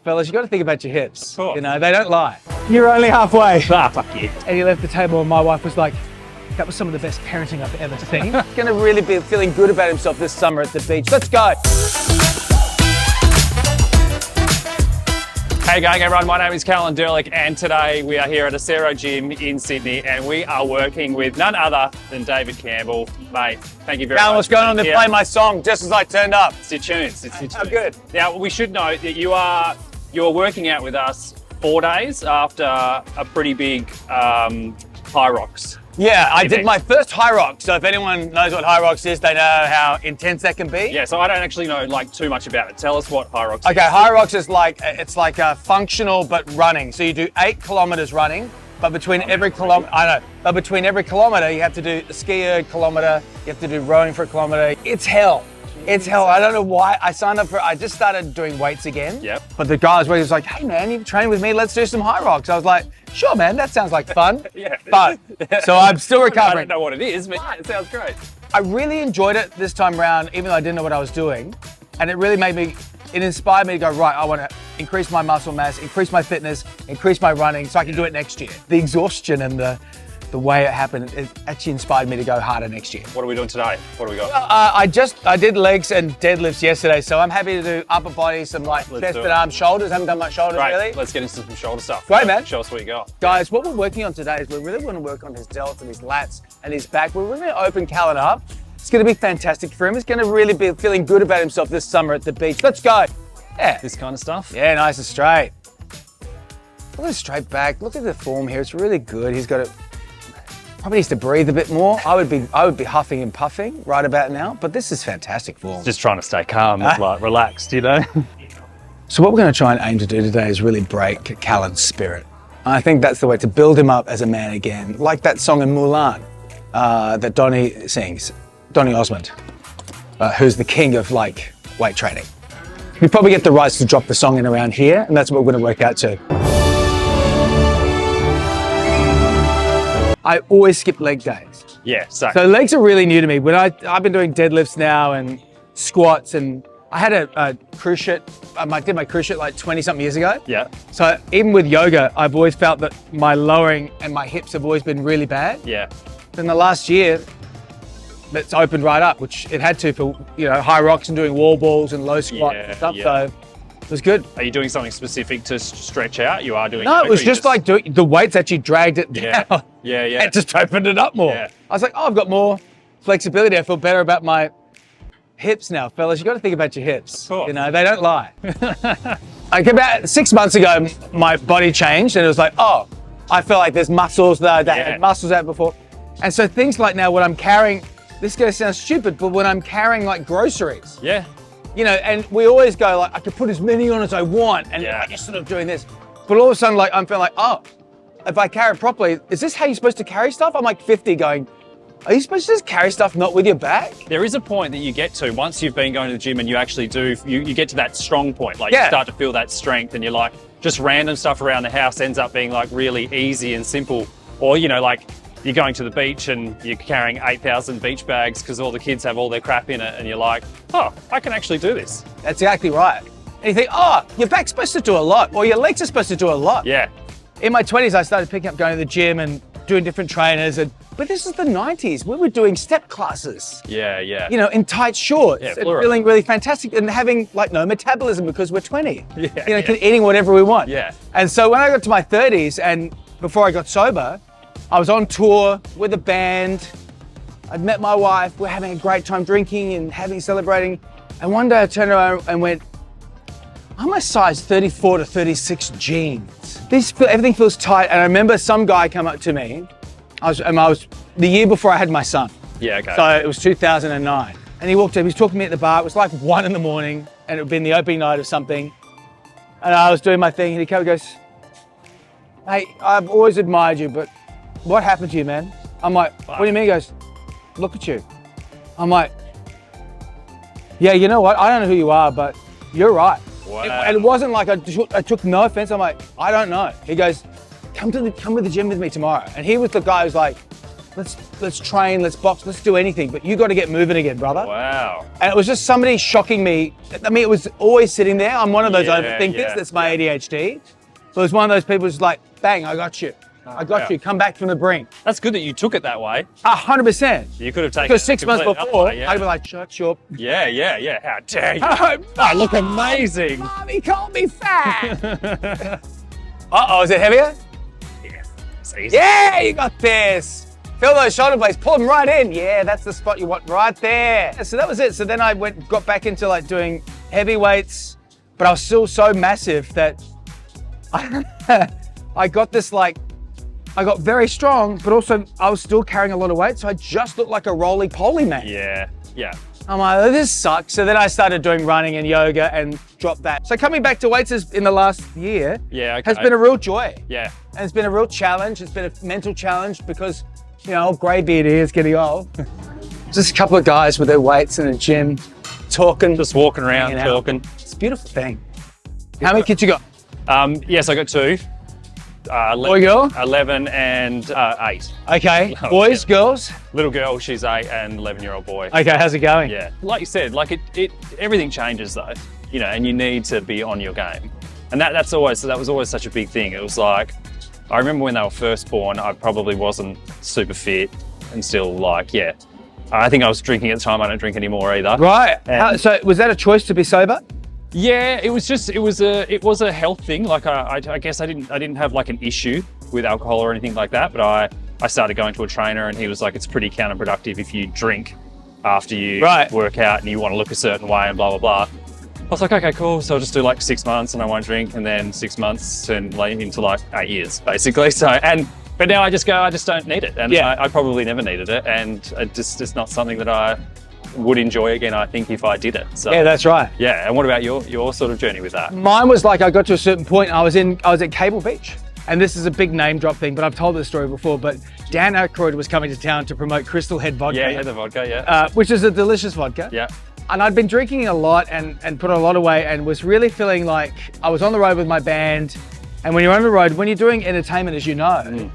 Fellas, you got to think about your hips. Cool. You know, they don't lie. You're only halfway. Ah, fuck you. And he left the table and my wife was like, that was some of the best parenting I've ever seen. He's gonna really be feeling good about himself this summer at the beach. Let's go. Hey gang, everyone, my name is Callan Derlick and today we are here at Acero Gym in Sydney and we are working with none other than David Campbell. Mate, thank you very Callan, much. what's going on? They play my song just as I turned up. It's your tunes. It's your tunes. Oh, good. Now, we should note that you are working out with us 4 days after a pretty big High Rocks. Yeah, I did event. my first High Rocks. So if anyone knows what High Rocks is, they know how intense that can be. Yeah, so I don't actually know like too much about it. Tell us what High Rocks Okay, is. High Rocks is like, it's like a functional but running. So you do 8 kilometers running, but between every kilometer, but between every kilometer you have to do a ski kilometer, you have to do rowing for a kilometer. It's hell. It's hell. I don't know why. I signed up for, I just started doing weights again. Yep. But the guy was like, hey man, you train with me, let's do some High Rocks. I was like, sure man, that sounds like fun. Yeah. But, so I'm still I recovering. don't know what it is, but it sounds great. I really enjoyed it this time around, even though I didn't know what I was doing. And it really it inspired me to go, right, I want to increase my muscle mass, increase my fitness, increase my running so I can do it next year. The exhaustion and the way it happened, it actually inspired me to go harder next year. What are we doing today? What do we got? I did legs and deadlifts yesterday, so I'm happy to do upper body, some like chest and arms, shoulders. Haven't done much shoulders Great. really. Let's get into some shoulder stuff. Great, man. Show us what you got. Guys, what we're working on today is we really want to work on his delts and his lats and his back. We're really going to open Callan up. It's going to be fantastic for him. He's going to really be feeling good about himself this summer at the beach. Let's go. Yeah. This kind of stuff. Yeah, nice and straight. Look at the straight back. Look at the form here. It's really good. He's got it. Probably needs to breathe a bit more. I would be huffing and puffing right about now, but this is fantastic form. Just trying to stay calm, like relaxed, you know? So what we're going to try and aim to do today is really break Callan's spirit. I think that's the way to build him up as a man again, like that song in Mulan that Donny sings, Donny Osmond, who's the king of like weight training. We probably get the rights to drop the song in around here, and that's what we're going to work out to. I always skip leg days. Yeah, So legs are really new to me. When I've been doing deadlifts now and squats, and I had a cruise ship. I did my cruise ship like 20 something years ago. Yeah. So even with yoga, I've always felt that my lowering and my hips have always been really bad. Yeah. In the last year, it's opened right up, which it had to for High Rocks and doing wall balls and low squats and stuff. Yeah. So it was good. Are you doing something specific to stretch out? You are doing. No, it was just like doing the weights actually dragged it Yeah. down. Yeah, yeah. It just opened it up more. Yeah. I was like, oh, I've got more flexibility. I feel better about my hips now. Fellas, you got to think about your hips. Cool. You know, they don't lie. Like about 6 months ago, my body changed and it was like, oh, I feel like there's muscles that had muscles out before. And so things like now when I'm carrying, this is going to sound stupid, but when I'm carrying like groceries, Yeah. and we always go like, I could put as many on as I want, and I just sort of doing this. But all of a sudden, like, I'm feeling like, oh, if I carry it properly, is this how you're supposed to carry stuff? I'm like 50 going, are you supposed to just carry stuff not with your back? There is a point that you get to once you've been going to the gym and you actually do, you get to that strong point. Like you start to feel that strength and you're like, just random stuff around the house ends up being like really easy and simple. Or, like you're going to the beach and you're carrying 8,000 beach bags because all the kids have all their crap in it and you're like, oh, I can actually do this. That's exactly right. And you think, oh, your back's supposed to do a lot, or your legs are supposed to do a lot. Yeah. In my 20s, I started picking up going to the gym and doing different trainers. But this is the 90s. We were doing step classes. Yeah, yeah. In tight shorts and plural. feeling really fantastic and having like no metabolism because we're 20. Yeah, Eating whatever we want. Yeah. And so when I got to my 30s and before I got sober, I was on tour with a band. I'd met my wife. We're having a great time drinking and celebrating. And one day I turned around and went, I'm a size 34 to 36 jeans. Everything feels tight. And I remember some guy come up to me. I was the year before I had my son. Yeah, okay. So it was 2009. And he walked up, he was talking to me at the bar. It was like 1 in the morning and it had been the opening night of something. And I was doing my thing and he came and goes, hey, I've always admired you, but what happened to you, man? I'm like, what do you mean? He goes, look at you. I'm like, yeah, you know what? I don't know who you are, but you're right. Wow. And it wasn't like I took no offense. I'm like, I don't know. He goes, come to the gym with me tomorrow. And he was the guy who's like, let's train, let's box, let's do anything, but you got to get moving again, brother. Wow. And it was just somebody shocking me. I mean, it was always sitting there. I'm one of those overthinkers. That's my ADHD. So it was one of those people who's like, bang, I got you. I got you. Come back from the brink. That's good that you took it that way. 100%. You could have taken Because it 6 months before, yeah. I'd be like, shut up. Yeah. How dare you? Oh, I look amazing. Mommy called me fat. Uh-oh, is it heavier? Yeah. It's easy. Yeah, you got this. Feel those shoulder blades, pull them right in. Yeah, that's the spot you want right there. So that was it. So then I got back into like doing heavy weights, but I was still so massive that I got this like, I got very strong, but also I was still carrying a lot of weight. So I just looked like a roly-poly man. Yeah. I'm like, this sucks. So then I started doing running and yoga and dropped that. So coming back to weights in the last year has been a real joy. Yeah. And it's been a real challenge. It's been a mental challenge because, you know, old greybeard here is getting old. Just a couple of guys with their weights in a gym, talking. Just walking around, talking. It's a beautiful thing. How many kids you got? Yes, I got 2. Boy, girl? 11 and 8. Okay. Oh, Boys, girls? Little girl, she's 8, and 11-year-old boy. Okay, how's it going? Yeah. Like you said, like it everything changes though, you know, and you need to be on your game. And that was always such a big thing. It was like, I remember when they were first born, I probably wasn't super fit and still like, yeah. I think I was drinking at the time. I don't drink anymore either. Right. So was that a choice to be sober? Yeah, it was a health thing. Like I guess I didn't have like an issue with alcohol or anything like that, but I started going to a trainer and he was like, it's pretty counterproductive if you drink after you work out and you want to look a certain way and blah, blah, blah. I was like, okay, cool. So I'll just do like 6 months and I won't drink, and then 6 months turned into like 8 years basically. But now I just don't need it. And I probably never needed it. And it's not something that I would enjoy again, I think, if I did it. So yeah, that's right. Yeah. And what about your sort of journey with that? Mine was like, I got to a certain point, I was at Cable Beach. And this is a big name drop thing, but I've told this story before, but Dan Aykroyd was coming to town to promote Crystal Head vodka. Yeah, the vodka, which is a delicious vodka. Yeah. And I'd been drinking a lot and put on a lot of weight and was really feeling like I was on the road with my band. And when you're on the road, when you're doing entertainment, as you know,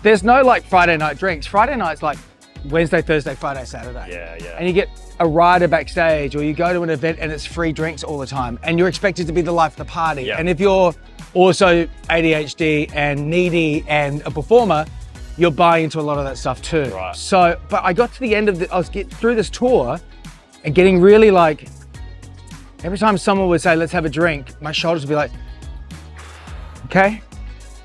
there's no like Friday night drinks. Friday night's like Wednesday, Thursday, Friday, Saturday. Yeah. And you get a rider backstage, or you go to an event and it's free drinks all the time and you're expected to be the life of the party. Yeah. And if you're also ADHD and needy and a performer, you're buying into a lot of that stuff too. Right. So, but I got to the end of I was getting through this tour and getting really like, every time someone would say, let's have a drink, my shoulders would be like, okay.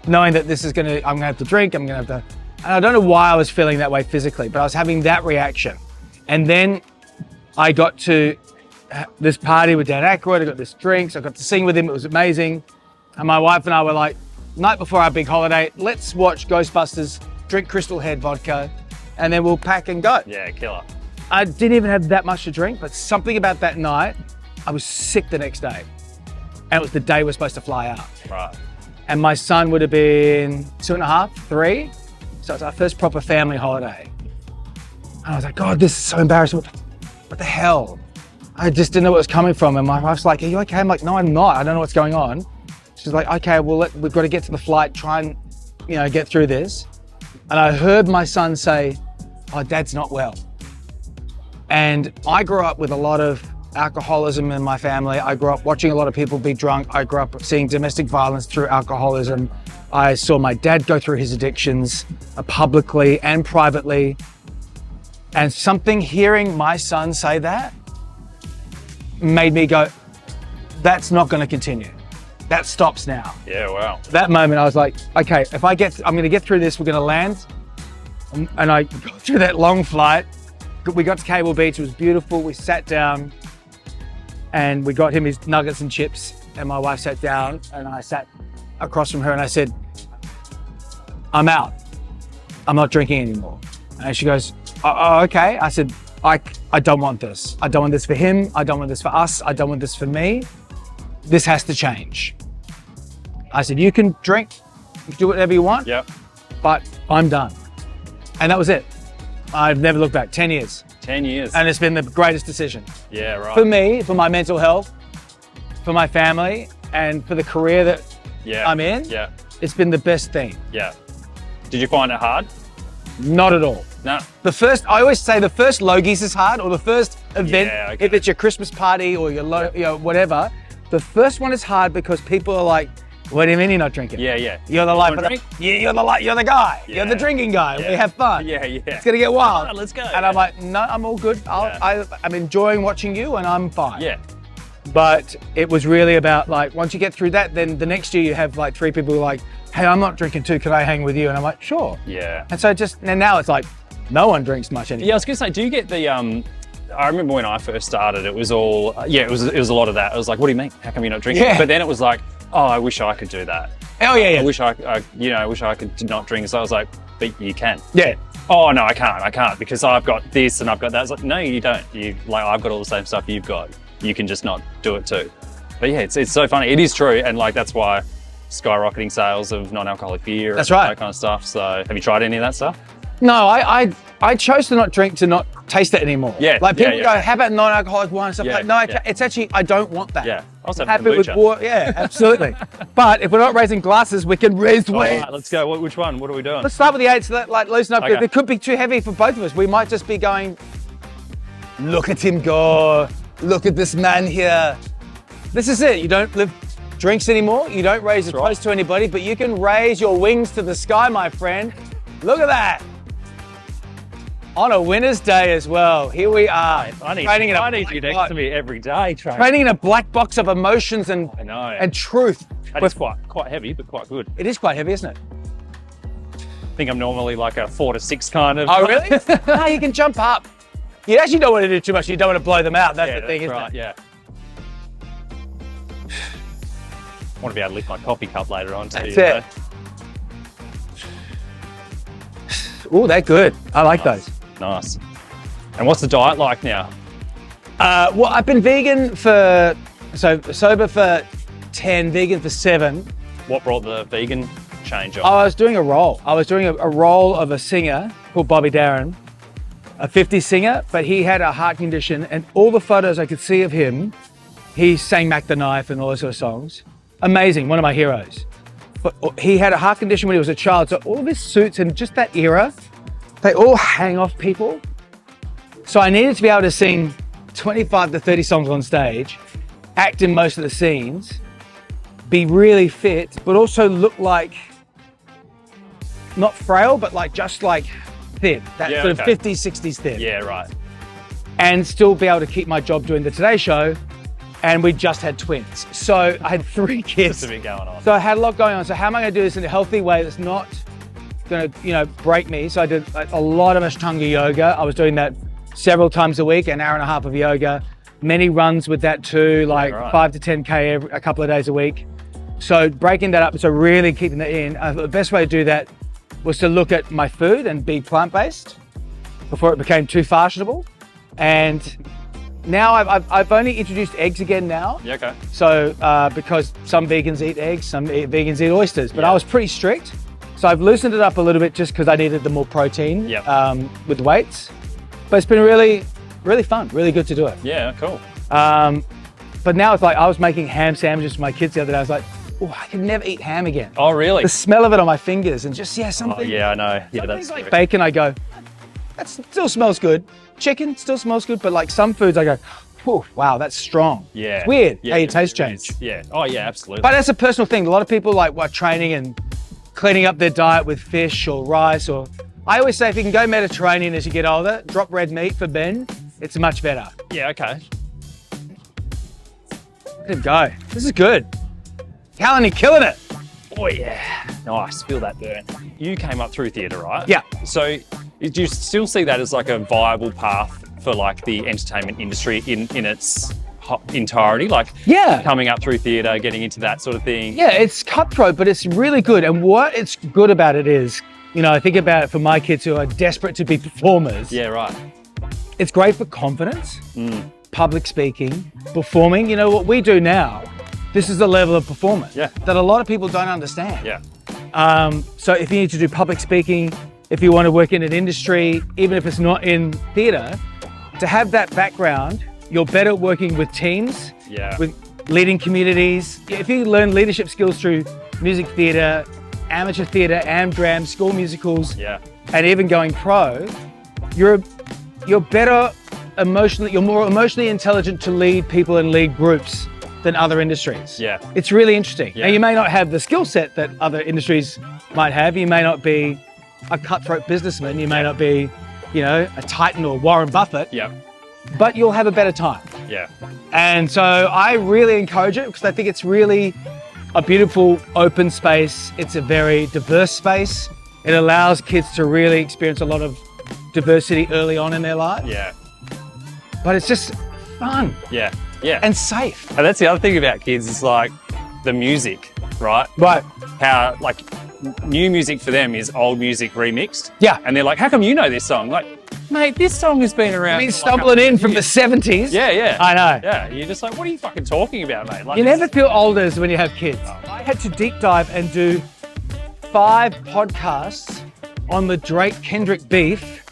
Knowing that I'm gonna have to drink, and I don't know why I was feeling that way physically, but I was having that reaction. And then I got to this party with Dan Aykroyd, I got this drinks, I got to sing with him, it was amazing. And my wife and I were like, night before our big holiday, let's watch Ghostbusters, drink Crystal Head vodka, and then we'll pack and go. Yeah, killer. I didn't even have that much to drink, but something about that night, I was sick the next day. And it was the day we're supposed to fly out. Right. And my son would have been 2.5, 3. So it's our first proper family holiday. And I was like, God, this is so embarrassing. What the hell? I just didn't know where it was coming from. And my wife's like, are you okay? I'm like, no, I'm not. I don't know what's going on. She's like, okay, well, we've got to get to the flight, try and, get through this. And I heard my son say, oh, Dad's not well. And I grew up with a lot of alcoholism in my family. I grew up watching a lot of people be drunk. I grew up seeing domestic violence through alcoholism. I saw my dad go through his addictions publicly and privately. And hearing my son say that made me go, that's not going to continue. That stops now. Yeah, wow. That moment I was like, okay, I'm going to get through this, we're going to land. And I got through that long flight. We got to Cable Beach, it was beautiful. We sat down and we got him his nuggets and chips, and my wife sat down and I sat across from her and I said, I'm out. I'm not drinking anymore. And she goes, oh, okay. I said, I don't want this. I don't want this for him. I don't want this for us. I don't want this for me. This has to change. I said, you can drink, you can do whatever you want, but I'm done. And that was it. I've never looked back. 10 years. 10 years. And it's been the greatest decision. Yeah, right. For me, for my mental health, for my family, and for the career that I'm in. Yeah. It's been the best thing. Yeah. Did you find it hard? Not at all. No. I always say the first Logies is hard, or the first event, Yeah, okay. if it's your Christmas party or your, whatever, the first one is hard because people are like, what do you mean you're not drinking? Yeah, yeah. You're the wanna life. drink? You're the guy. Yeah. You're the drinking guy. Yeah. We have fun. Yeah, yeah. It's gonna get wild. Oh, let's go. And I'm like, no, I'm all good. I'm enjoying watching you, and I'm fine. Yeah. But it was really about like, once you get through that, then the next year you have like 3 people who are like, hey, I'm not drinking too. Can I hang with you? And I'm like, sure. Yeah. And so and now it's like, no one drinks much anymore. Yeah, I was gonna say, do you get the I remember when I first started, it was all it was a lot of that. It was like, what do you mean? How come you're not drinking? Yeah. But then it was like, oh, I wish I could do that. Oh yeah, yeah. I wish I could not drink. So I was like, but you can. Yeah. Oh no, I can't because I've got this and I've got that. It's like, no, you don't. I've got all the same stuff you've got. You can just not do it too. But yeah, it's so funny. It is true, and like that's why skyrocketing sales of non-alcoholic beer. That's and right. That kind of stuff. So have you tried any of that stuff? No, I chose to not drink to not taste it anymore. Yeah. Like people yeah. go, how about non-alcoholic wine and stuff? Yeah, Like, no, yeah. it's actually, I don't want that. Yeah. I was I'm having happy with kombucha. water. Yeah, absolutely. But if we're not raising glasses, we can raise All weight. right, let's go. Which one? What are we doing? Let's start with the 8 so that like loosen up. Okay. It could be too heavy for both of us. We might just be going, look at him go. Look at this man here. This is it. You don't live drinks anymore. You don't raise a That's right. toast to anybody, but you can raise your wings to the sky, my friend. Look at that. On a winter's day as well. Here we are. I need training in a you black next box. to me every day, Trey. Training in a black box of emotions and I know. and truth. That is quite heavy, but quite good. It is quite heavy, isn't it? I think I'm normally like a 4 to 6 kind of. Oh, really? No, you can jump up. You actually don't want to do too much. You don't want to blow them out. That's Yeah, the thing, that's isn't right. it? Yeah. I want to be able to lift my coffee cup later on too. That's it. Oh, they're good. I like those. Nice. And what's the diet like now? Well, I've been vegan sober for 10, vegan for 7. What brought the vegan change on? I was doing a role. I was doing a role of a singer called Bobby Darin, a 50s singer, but he had a heart condition, and all the photos I could see of him, he sang Mac the Knife and all those sort of songs. Amazing, one of my heroes. But he had a heart condition when he was a child, so all of his suits and just that era, they all hang off people. So I needed to be able to sing 25 to 30 songs on stage, act in most of the scenes, be really fit, but also look like, not frail, but like just like thin, that Yeah, sort of okay. 50s, 60s thin. Yeah, right. And still be able to keep my job doing the Today Show. And we just had twins. So I had 3 kids. Just a bit going on. So I had a lot going on. So how am I going to do this in a healthy way that's not going to, break me? So I did a lot of Ashtanga yoga. I was doing that several times a week, an hour and a half of yoga. Many runs with that too, like Right. 5 to 10K a couple of days a week. So breaking that up, so really keeping that in. The best way to do that was to look at my food and be plant-based before it became too fashionable. And now I've only introduced eggs again now. Yeah, okay. So because some vegans eat eggs, some vegans eat oysters, but Yeah. I was pretty strict. So I've loosened it up a little bit just because I needed the more protein Yep. with weights. But it's been really, really fun, really good to do it. Yeah, cool. But now it's like I was making ham sandwiches for my kids the other day. I was like, oh, I can never eat ham again. Oh, really? The smell of it on my fingers and just, Oh, something. yeah, I know. Yeah, Some that's things like true. bacon, I go, that still smells good. Chicken still smells good, but like some foods I go, oh, wow, that's strong. Yeah. It's weird Yeah, how your it taste really is. change. Yeah. Oh, yeah, absolutely. But that's a personal thing. A lot of people like are training and cleaning up their diet with fish or rice or, I always say if you can go Mediterranean as you get older, drop red meat for Ben, it's much better. Yeah, okay. Let him go. This is good. Callan, you're killing it. Oh, yeah. Nice. Feel that burn. You came up through theatre, right? Yeah. So do you still see that as like a viable path for like the entertainment industry in its entirety? Like Yeah. coming up through theatre, getting into that sort of thing? Yeah, it's cutthroat, but it's really good. And what it's good about it is, I think about it for my kids who are desperate to be performers. Yeah, right. It's great for confidence, public speaking, performing. You know, what we do now, this is the level of performance Yeah. that a lot of people don't understand. Yeah. So if you need to do public speaking, if you want to work in an industry, even if it's not in theatre, to have that background, you're better at working with teams, Yeah. with leading communities. If you learn leadership skills through music theatre, amateur theatre, amdram, school musicals, Yeah. and even going pro, you're better emotionally, you're more emotionally intelligent to lead people and lead groups than other industries. Yeah. It's really interesting. Yeah. Now, you may not have the skill set that other industries might have. You may not be a cutthroat businessman. You may not be, you know, a Titan or Warren Buffett, Yeah. but you'll have a better time. Yeah. And so I really encourage it because I think it's really a beautiful open space. It's a very diverse space. It allows kids to really experience a lot of diversity early on in their life. Yeah. But it's just fun Yeah. Yeah. and safe. And that's the other thing about kids is like the music, right? Right. How like new music for them is old music remixed. Yeah. And they're like, how come you know this song? Like, mate, this song has been around. I mean, for stumbling like in from the 70s. Yeah, yeah. I know. Yeah. You're just like, what are you fucking talking about, mate? Like, You never feel older when you have kids. I had to deep dive and do 5 podcasts on the Drake-Kendrick beef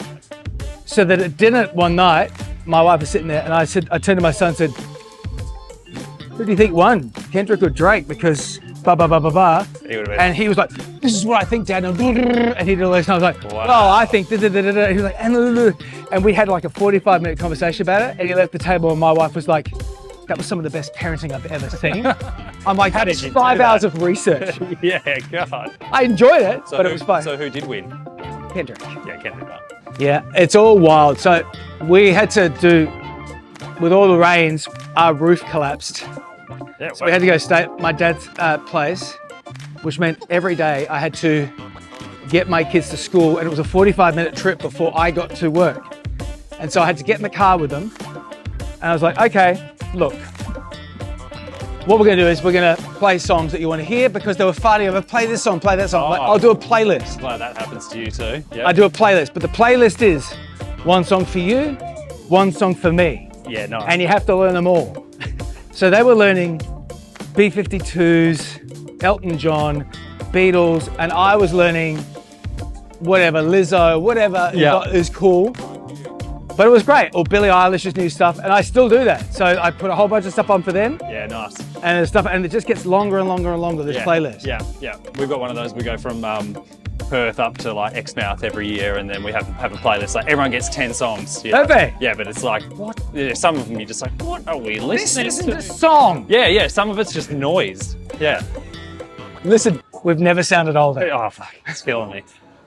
so that at dinner one night, my wife was sitting there and I turned to my son and said, who do you think won, Kendrick or Drake? Because blah, blah, blah, blah, blah. He would've been- And he was like, this is what I think, Dad. And he did all this. And I was like, Wow. well, I think da, da, da, da, da. He was like, and we had like a 45-minute conversation about it. And he left the table and my wife was like, that was some of the best parenting I've ever seen. I'm like, How that's did you do 5 hours that? of research. yeah, God. I enjoyed it, So but who, it was fun. So who did win? Kendrick. Yeah, Kendrick. Yeah, it's all wild. So we had to do, with all the rains, our roof collapsed. Yeah, So we had to go stay at my dad's place, which meant every day I had to get my kids to school, and it was a 45-minute trip before I got to work. And so I had to get in the car with them, and I was like, okay, look, what we're gonna do is we're gonna play songs that you wanna hear because they were fighting over play this song, play that song. Like, Oh. I'll do a playlist. Glad that happens to you too. Yeah. I do a playlist, but the playlist is one song for you, one song for me. Yeah, nice. And you have to learn them all. So they were learning B-52s, Elton John, Beatles, and I was learning whatever, Lizzo, whatever is cool. But it was great, or Billie Eilish's new stuff, and I still do that. So I put a whole bunch of stuff on for them, Yeah, nice. and there's stuff, and it just gets longer and longer and longer, this Yeah. playlist. Yeah, yeah. We've got one of those. We go from Perth up to like Exmouth every year, and then we have a playlist. Like everyone gets 10 songs. You know? Have they? Yeah, but it's like what? Yeah, some of them you're just like, what are we This listening isn't to? a song. Yeah. Some of it's just noise. Yeah. Listen, we've never sounded older. Oh fuck, it's killing me.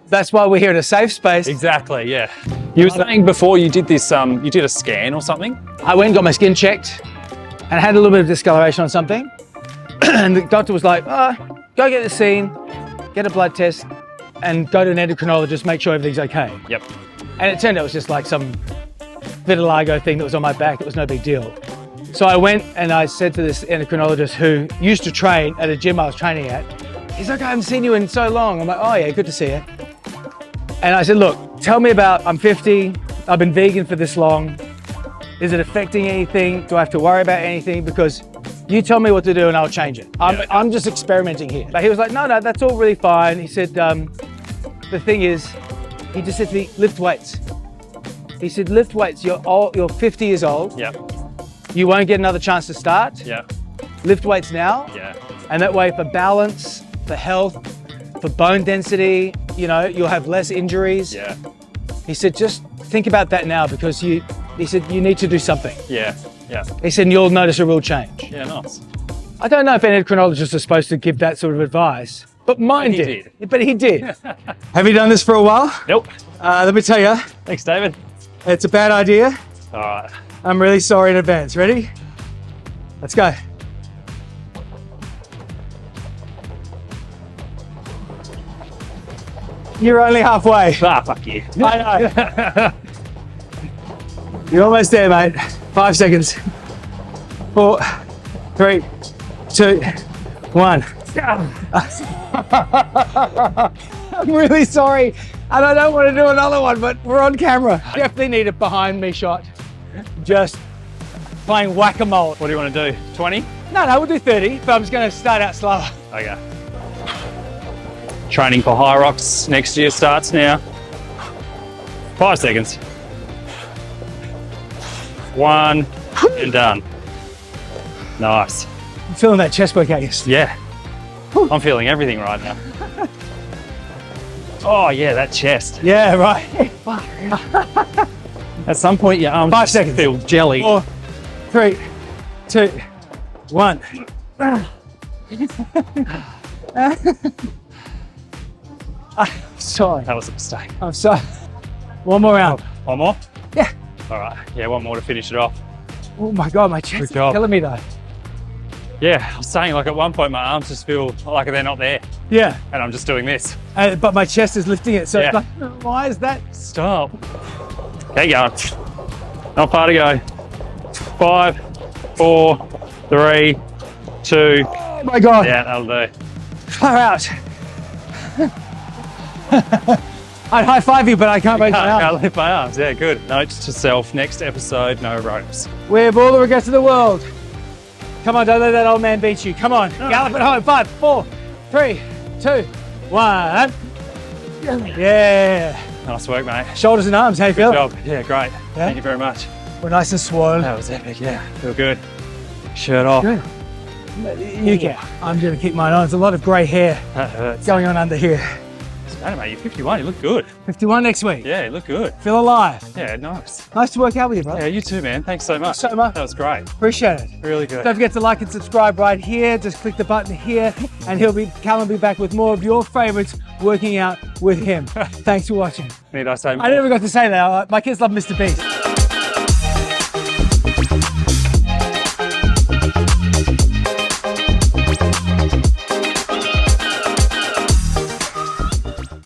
That's why we're here in a safe space. Exactly. Yeah. You were saying before you did this. You did a scan or something. I went and got my skin checked and had a little bit of discoloration on something. And the doctor was like, go get the scene, get a blood test, and go to an endocrinologist, make sure everything's okay. Yep. And it turned out it was just like some vitiligo thing that was on my back. It was no big deal. So I went and I said to this endocrinologist who used to train at a gym I was training at, he's like, I haven't seen you in so long. I'm like, oh yeah, good to see you. And I said, look, tell me about, I'm 50, I've been vegan for this long. Is it affecting anything? Do I have to worry about anything? Because you tell me what to do and I'll change it. I'm just experimenting here. But he was like, no, that's all really fine. He said, the thing is, he just said to me, lift weights. He said, lift weights, you're 50 years old. Yep. You won't get another chance to start. Yeah. Lift weights now. Yeah. And that way for balance, for health, for bone density, you know, you'll have less injuries. Yeah. He said, just think about that now because he said, you need to do something. Yeah. Yeah. He said, and you'll notice a real change. Yeah. Nice. I don't know if endocrinologists are supposed to give that sort of advice, but mine He did. But he did. Have you done this for a while? Nope. Let me tell you, Thanks, David. it's a bad idea. All right. I'm really sorry in advance. Ready? Let's go. You're only halfway. Ah, fuck you. I know. You're almost there, mate. 5 seconds. 4, 3, 2, 1. I'm really sorry, and I don't want to do another one, but we're on camera. Definitely need a behind me shot. Just playing whack-a-mole. What do you want to do? 20? No, we'll do 30, but I'm just going to start out slower. Okay. Training for High Rocks next year starts now. 5 seconds. 1 and done. Nice. I'm feeling that chest workout, yes. Yeah. I'm feeling everything right now. Oh yeah, that chest. Yeah, right. At some point, your arms 5 seconds. feel jelly. 4, 3, 2, 1. I'm sorry. That was a mistake. I'm sorry. One more round. One more? Yeah. All right. Yeah, one more to finish it off. Oh my God, my chest is job. killing me though. Yeah, I was saying like at one point my arms just feel like they're not there, Yeah, and I'm just doing this. but my chest is lifting it. So Yeah. it's like, why is that? Stop. Okay, go. Not far to go. 5, 4, 3, 2. Oh my God. Yeah, that'll do. Far out. I'd high five you, but I can't raise my arm. Can't lift my arms. Yeah, good. Notes to self. Next episode, no ropes. We have all the regrets of the world. Come on, don't let that old man beat you. Come on, gallop it home. 5, 4, 3, 2, 1. Yeah. Nice work, mate. Shoulders and arms, how you feel? Good job. Yeah, great. Thank you very much. We're nice and swollen. That was epic. Yeah, feel good. Shirt off. Good. You can. I'm going to keep mine on. There's a lot of grey hair That hurts. going on under here. Hey, mate, you're 51. You look good. 51 next week. Yeah, you look good. Feel alive. Yeah, nice. Nice to work out with you, brother. Yeah, you too, man. Thanks so much. so much. That was great. Appreciate it. Really good. Don't forget to like and subscribe right here. Just click the button here, and Callum will be back with more of your favourites working out with him. Thanks for watching. Need I say more? I never got to say that. My kids love Mr. Beast.